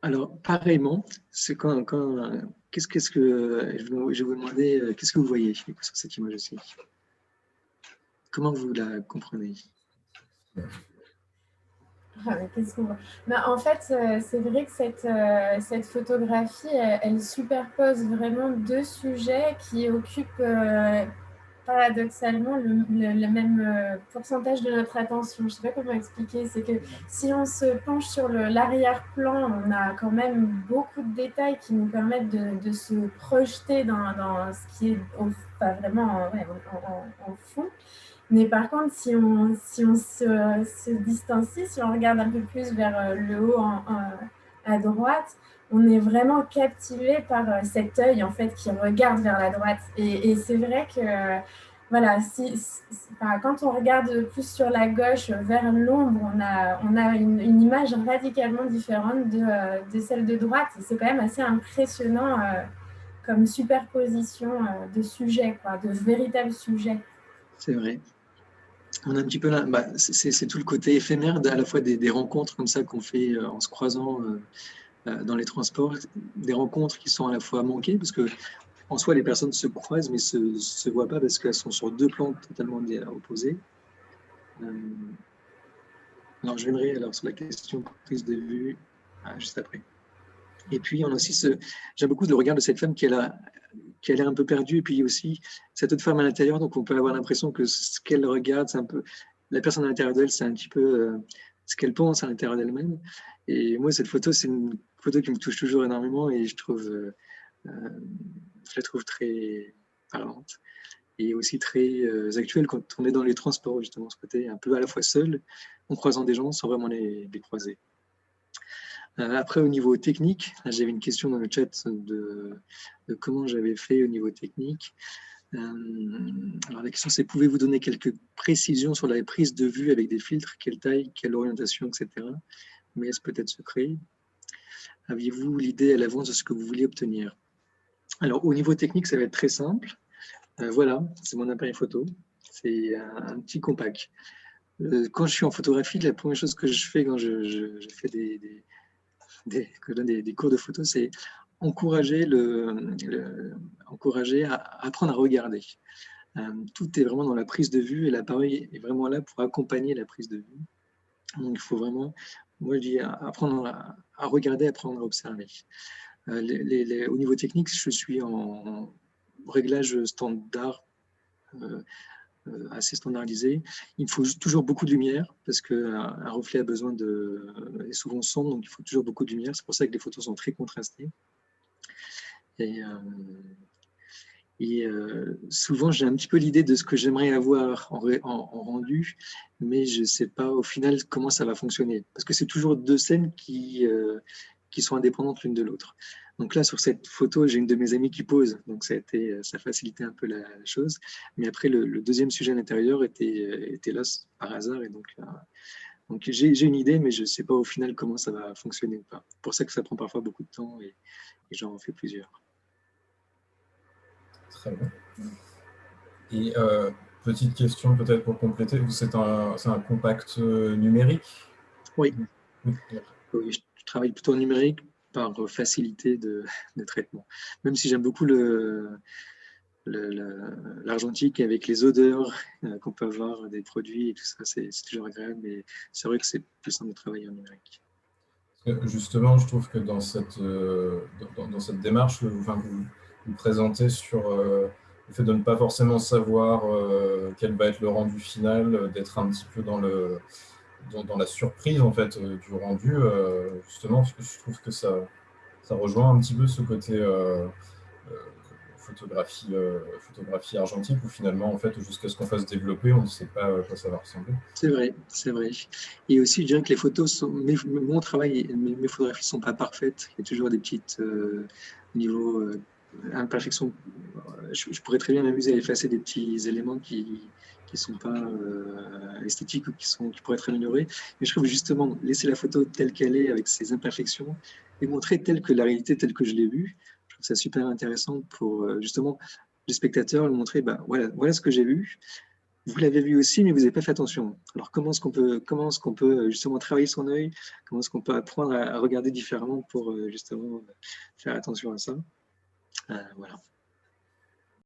Alors, pareillement, c'est qu'est-ce que je vais vous demander, qu'est-ce que vous voyez sur cette image aussi? Comment vous la comprenez? Qu'est-ce qu'on voit? En fait, c'est vrai que cette photographie, elle superpose vraiment deux sujets qui occupent paradoxalement le même pourcentage de notre attention. Je ne sais pas comment expliquer. C'est que si on se penche sur l'arrière-plan, on a quand même beaucoup de détails qui nous permettent de se projeter dans ce qui est vraiment en fond. Mais par contre, si on se distancie, si on regarde un peu plus vers le haut à droite, on est vraiment captivé par cet œil en fait qui regarde vers la droite. Et c'est vrai que voilà, quand on regarde plus sur la gauche vers l'ombre, on a une image radicalement différente de celle de droite. Et c'est quand même assez impressionnant comme superposition de sujets, quoi, de véritables sujets. C'est vrai. On a un petit peu là, c'est tout le côté éphémère à la fois des rencontres comme ça qu'on fait en se croisant dans les transports, des rencontres qui sont à la fois manquées, parce que en soi, les personnes se croisent, mais se voient pas parce qu'elles sont sur deux plans totalement opposés. Alors, je viendrai alors sur la question prise de vue juste après. Et puis, on a aussi j'aime beaucoup le regard de cette femme qui a l'air un peu perdue, et puis aussi cette autre femme à l'intérieur, donc on peut avoir l'impression que ce qu'elle regarde, c'est un peu la personne à l'intérieur d'elle, c'est un petit peu ce qu'elle pense à l'intérieur d'elle-même. Et moi, cette photo, c'est une photo qui me touche toujours énormément, et je la trouve très parlante et aussi très actuelle quand on est dans les transports, justement, ce côté un peu à la fois seul, en croisant des gens sans vraiment les croiser. Après, au niveau technique, j'avais une question dans le chat de comment j'avais fait au niveau technique. Alors, la question, c'est pouvez-vous donner quelques précisions sur la prise de vue avec des filtres, quelle taille, quelle orientation, etc. Mais est-ce peut-être secret? Aviez-vous l'idée à l'avance de ce que vous vouliez obtenir? Alors, au niveau technique, ça va être très simple. Voilà, c'est mon appareil photo. C'est un petit compact. Quand je suis en photographie, la première chose que je fais quand je fais que je donne des cours de photo, c'est encourager à apprendre à regarder. Tout est vraiment dans la prise de vue et l'appareil est vraiment là pour accompagner la prise de vue. Donc, il faut vraiment, moi je dis, apprendre à regarder, apprendre à observer. Au niveau technique, je suis en réglage standard, assez standardisé. Il faut toujours beaucoup de lumière parce qu'un reflet a besoin est souvent sombre, donc il faut toujours beaucoup de lumière. C'est pour ça que les photos sont très contrastées. Souvent, j'ai un petit peu l'idée de ce que j'aimerais avoir en rendu, mais je ne sais pas au final comment ça va fonctionner. Parce que c'est toujours deux scènes qui sont indépendantes l'une de l'autre. Donc là, sur cette photo, j'ai une de mes amies qui pose, donc ça facilitait un peu la chose. Mais après, le deuxième sujet à l'intérieur était là par hasard. Et donc j'ai une idée, mais je ne sais pas au final comment ça va fonctionner ou pas. C'est pour ça que ça prend parfois beaucoup de temps et j'en fais plusieurs. Très bien. Et petite question peut-être pour compléter, c'est un compact numérique? Oui. Oui, je travaille plutôt en numérique par facilité de traitement. Même si j'aime beaucoup l'argentique avec les odeurs qu'on peut avoir des produits et tout ça, c'est toujours agréable, mais c'est vrai que c'est plus simple de travailler en numérique. Justement, je trouve que dans cette démarche que vous présentez sur le fait de ne pas forcément savoir quel va être le rendu final, d'être un petit peu dans la surprise en fait du rendu, justement, je trouve que ça rejoint un petit peu ce côté photographie argentique où finalement, en fait, jusqu'à ce qu'on fasse développer, on ne sait pas à quoi ça va ressembler. C'est vrai, c'est vrai. Et aussi, je dirais que les photos mon travail, mes photographies ne sont pas parfaites. Il y a toujours des petites niveaux imperfections. Je pourrais très bien m'amuser à effacer des petits éléments qui sont pas esthétiques ou qui pourraient être améliorés. Mais je trouve justement laisser la photo telle qu'elle est avec ses imperfections et montrer telle que la réalité telle que je l'ai vue. Je trouve ça super intéressant pour justement le spectateur lui montrer voilà ce que j'ai vu. vous l'avez vu aussi, mais vous n'avez pas fait attention. Alors, comment est-ce qu'on peut justement travailler son œil? Comment est-ce qu'on peut apprendre à regarder différemment pour justement faire attention à ça? Voilà.